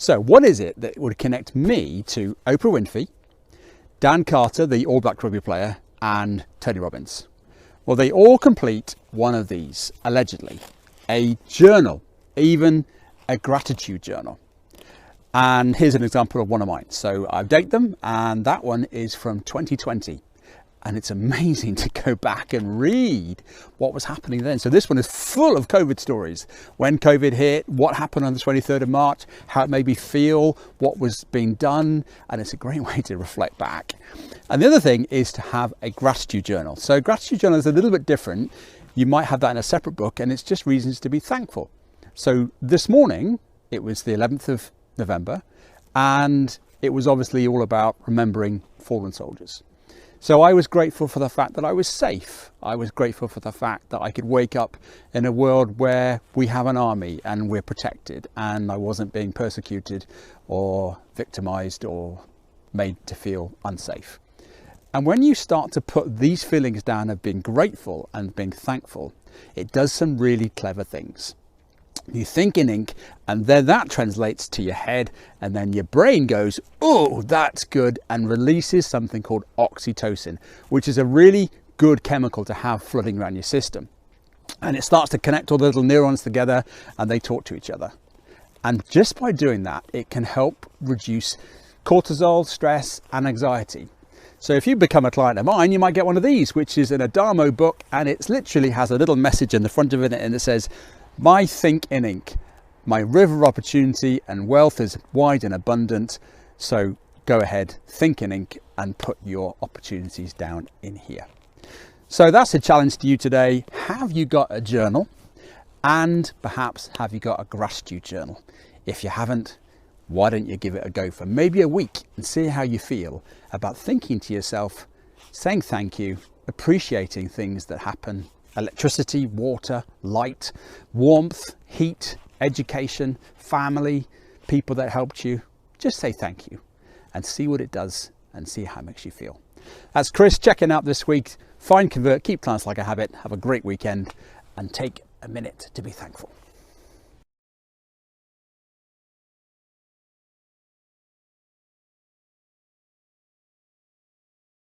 So what is it that would connect me to Oprah Winfrey, Dan Carter, the All Black rugby player, and Tony Robbins? Well, they all complete one of these, allegedly. A journal, even a gratitude journal. And here's an example of one of mine. So I've dated them, and that one is from 2020. And it's amazing to go back and read what was happening then. So this one is full of COVID stories. When COVID hit, what happened on the 23rd of March, how it made me feel, what was being done. And it's a great way to reflect back. And the other thing is to have a gratitude journal. So a gratitude journal is a little bit different. You might have that in a separate book, and it's just reasons to be thankful. So this morning, it was the 11th of November, and it was obviously all about remembering fallen soldiers. So I was grateful for the fact that I was safe. I was grateful for the fact that I could wake up in a world where we have an army and we're protected, and I wasn't being persecuted or victimized or made to feel unsafe. And when you start to put these feelings down of being grateful and being thankful, it does some really clever things. You think in ink, and then that translates to your head, and then your brain goes, oh, that's good, and releases something called oxytocin, which is a really good chemical to have flooding around your system. And it starts to connect all the little neurons together, and they talk to each other. And just by doing that, it can help reduce cortisol, stress, and anxiety. So if you become a client of mine, you might get one of these, which is an Adamo book, and it literally has a little message in the front of it, and it says, my think in ink, my river of opportunity and wealth is wide and abundant. So go ahead, think in ink, and put your opportunities down in here. So that's a challenge to you today. Have you got a journal? And perhaps have you got a gratitude journal? If you haven't, why don't you give it a go for maybe a week and see how you feel about thinking to yourself, saying thank you, appreciating things that happen. Electricity, water, light, warmth, heat, education, family, people that helped you. Just say thank you and see what it does and see how it makes you feel. That's Chris checking out this week. Find, convert, keep clients like a habit. Have a great weekend and take a minute to be thankful.